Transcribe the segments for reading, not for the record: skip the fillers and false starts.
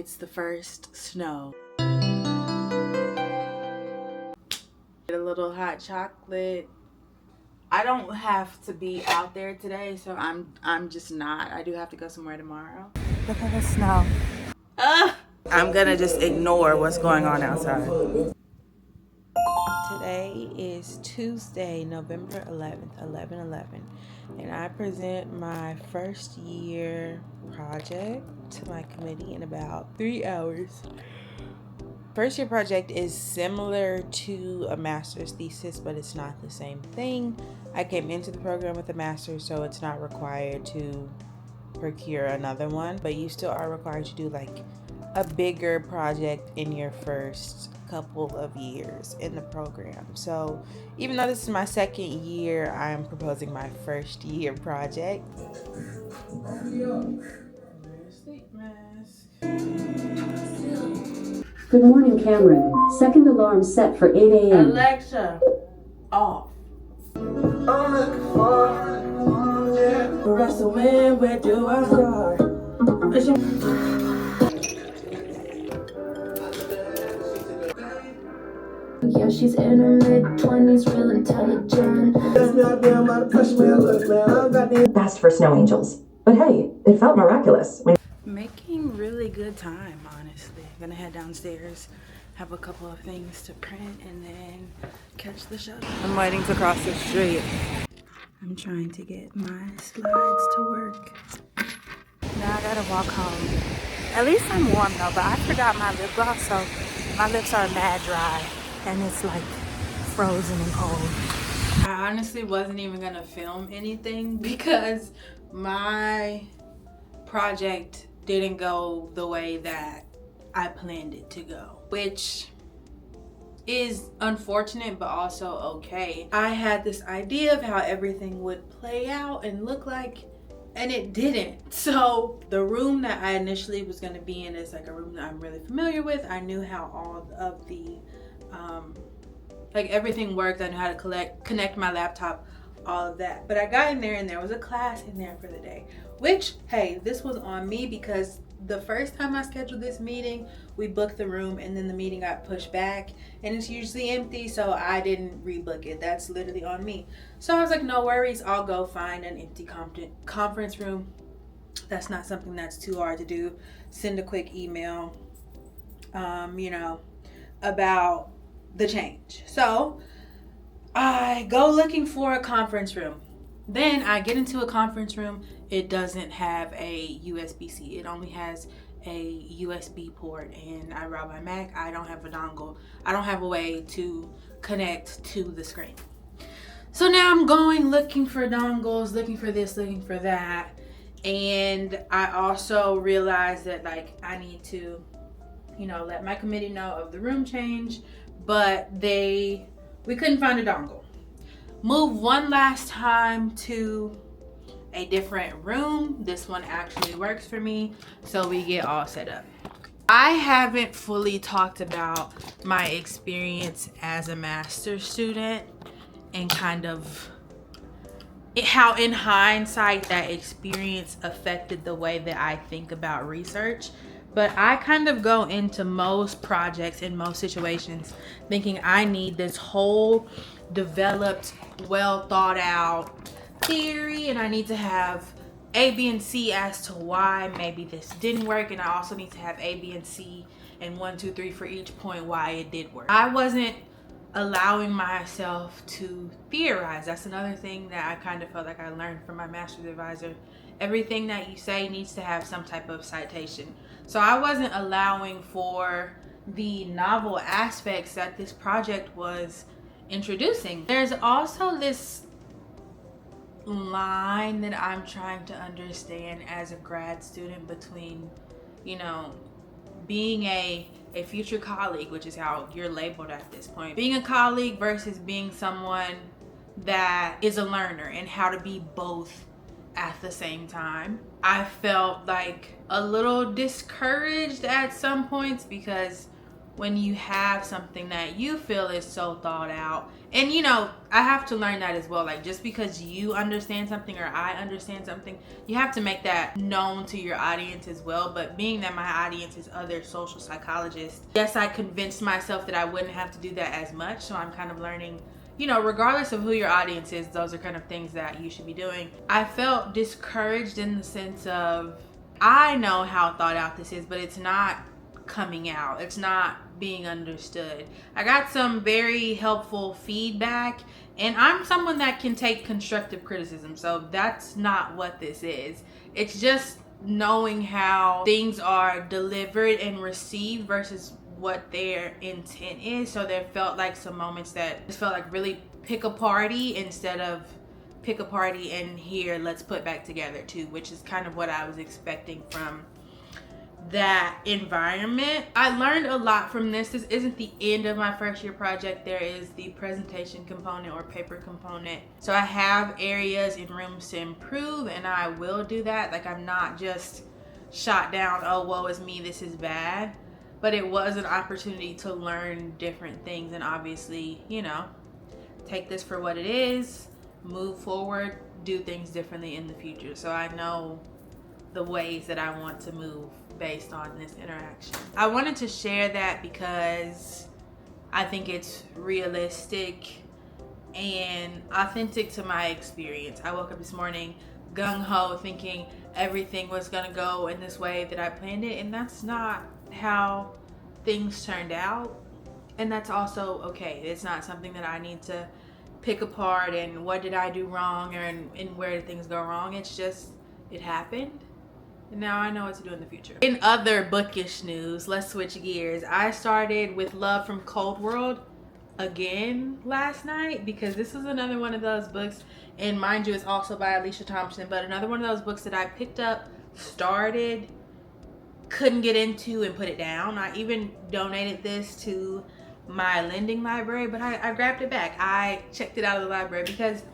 It's the first snow. Get a little hot chocolate. I don't have to be out there today, so I'm just not. I do have to go somewhere tomorrow. Look at the snow. I'm gonna just ignore what's going on outside. Today is Tuesday, November 11th, 11/11, and I present my first year project to my committee in about 3 hours. First year project is similar to a master's thesis, but it's not the same thing. I came into the program with a master's, so it's not required to procure another one, but you still are required to do like a bigger project in your first couple of years in the program. So even though this is my second year, I'm proposing my first year project. Sleep mask. Good morning, Cameron. Second alarm set for 8 a.m. Alexa, off. Where do I start? Yeah, she's in her mid-20s, real intelligent. Fast for snow angels. But hey, it felt miraculous. Making really good time, honestly. I'm gonna head downstairs, have a couple of things to print, and then catch the shuttle. I'm waiting to cross the street. I'm trying to get my slides to work. Now I gotta walk home. At least I'm warm though, but I forgot my lip gloss, so my lips are mad dry, and it's like frozen and cold. I honestly wasn't even gonna film anything because my project didn't go the way that I planned it to go, which is unfortunate but also okay. I had this idea of how everything would play out and look like, and it didn't. So the room that I initially was going to be in is like a room that I'm really familiar with. I knew how all of the like everything worked. I knew how to connect my laptop, all of that. But I got in there and there was a class in there for the day, which, hey, this was on me because the first time I scheduled this meeting, we booked the room and then the meeting got pushed back and it's usually empty, so I didn't rebook it. That's literally on me. So I was like, no worries, I'll go find an empty conference room. That's not something that's too hard to do. Send a quick email, about the change. So I go looking for a conference room. Then I get into a conference room. It doesn't have a USB-C. It only has a USB port, and I route my Mac. I don't have a dongle. I don't have a way to connect to the screen. So now I'm going looking for dongles, looking for this, looking for that. And I also realized that like I need to, let my committee know of the room change, but we couldn't find a dongle. Move one last time to a different room. This one actually works for me, so we get all set up. I haven't fully talked about my experience as a master's student and kind of how in hindsight that experience affected the way that I think about research. But I kind of go into most projects in most situations thinking I need this whole developed, well thought out theory, and I need to have A, B, and C as to why maybe this didn't work, and I also need to have A, B, and C and 1, 2, 3 for each point why it did work. I wasn't allowing myself to theorize. That's another thing that I kind of felt like I learned from my master's advisor. Everything that you say needs to have some type of citation. So I wasn't allowing for the novel aspects that this project was introducing. There's also this line that I'm trying to understand as a grad student between, being a future colleague, which is how you're labeled at this point, being a colleague versus being someone that is a learner, and how to be both at the same time. I felt like a little discouraged at some points because when you have something that you feel is so thought out. And you know, I have to learn that as well. Like, just because you understand something or I understand something, you have to make that known to your audience as well. But being that my audience is other social psychologists, yes, I convinced myself that I wouldn't have to do that as much. So I'm kind of learning, you know, regardless of who your audience is, those are kind of things that you should be doing. I felt discouraged in the sense of, I know how thought out this is, but it's not coming out. It's not being understood. I got some very helpful feedback, and I'm someone that can take constructive criticism, so that's not what this is. It's just knowing how things are delivered and received versus what their intent is. So there felt like some moments that just felt like really pick a party instead of pick a party and here let's put back together too, which is kind of what I was expecting from that environment. I learned a lot from this. This isn't the end of my first year project. There is the presentation component or paper component. So I have areas and rooms to improve, and I will do that. Like, I'm not just shot down, oh, woe is me, this is bad. But it was an opportunity to learn different things and obviously, you know, take this for what it is, move forward, do things differently in the future. So I know the ways that I want to move based on this interaction. I wanted to share that because I think it's realistic and authentic to my experience. I woke up this morning gung-ho thinking everything was gonna go in this way that I planned it, and that's not how things turned out. And that's also okay. It's not something that I need to pick apart and what did I do wrong and where did things go wrong. It's just, it happened. And now I know what to do in the future. In other bookish news, let's switch gears. I started with Love from Cold World again last night because this is another one of those books, and mind you, it's also by Alicia Thompson, but another one of those books that I picked up, started, couldn't get into, and put it down. I even donated this to my lending library, but I grabbed it back. I checked it out of the library because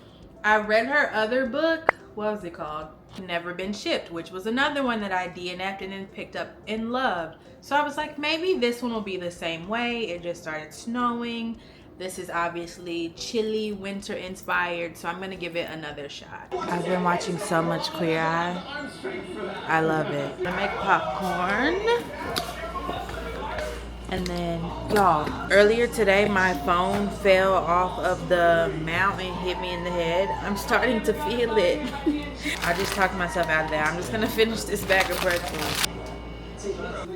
I read her other book. What was it called? Never Been Shipped, which was another one that I DNF'd and then picked up and loved. So I was like, maybe this one will be the same way. It just started snowing. This is obviously chilly, winter inspired, so I'm gonna give it another shot. I've been watching so much Queer Eye. I love it. I make popcorn. And then, y'all, earlier today my phone fell off of the mount and hit me in the head. I'm starting to feel it. I just talked myself out of that. I'm just gonna finish this bag of pretzels.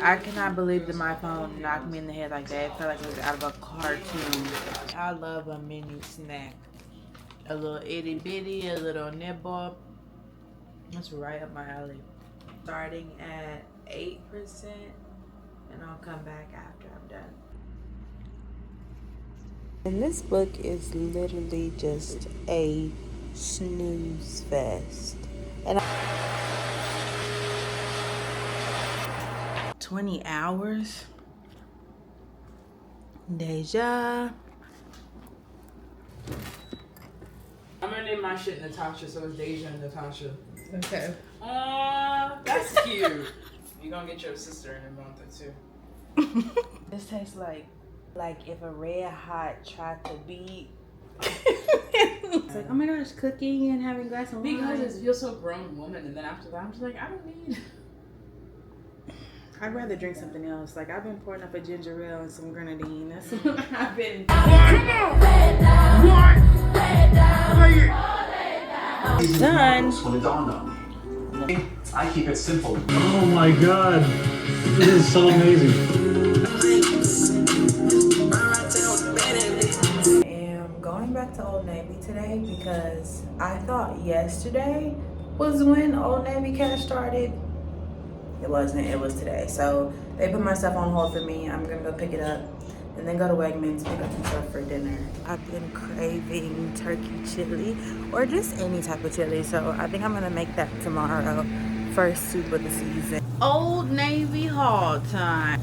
I cannot believe that my phone knocked me in the head like that. It felt like it was out of a cartoon. I love a mini snack. A little itty bitty, a little nibble. That's right up my alley. Starting at 8%. And I'll come back after I'm done. And this book is literally just a snooze fest. And 20 hours. Deja. I'm gonna name my shit Natasha, so it's Deja and Natasha. Okay. That's cute. You're gonna get your sister in a month or two. This tastes like if a red hot tried to beat. It's like, oh my gosh, cooking and having a glass of wine. Because it feels so grown woman, and then after that, I'm just like, I don't need. I'd rather drink something else. Like, I've been pouring up a ginger ale and some grenadine. That's what I've been. Done. I keep it simple. Oh my god, this is so amazing. I am going back to Old Navy today because I thought yesterday was when Old Navy Cash started. It wasn't, it was today. So they put my stuff on hold for me. I'm gonna go pick it up and then go to Wegmans, pick up some stuff for dinner. I've been craving turkey chili or just any type of chili. So I think I'm gonna make that tomorrow. First soup of the season. Old Navy haul time.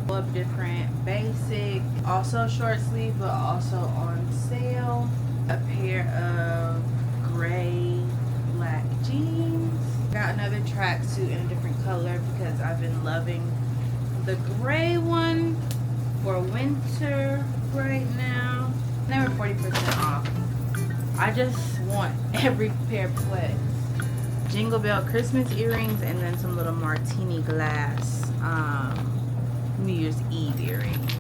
Of different basic, also short sleeve, but also on sale. A pair of gray black jeans. got another tracksuit in a different color because I've been loving the gray one for winter right now. They were 40% off. I just want every pair of sweats. Jingle Bell Christmas earrings and then some little martini glass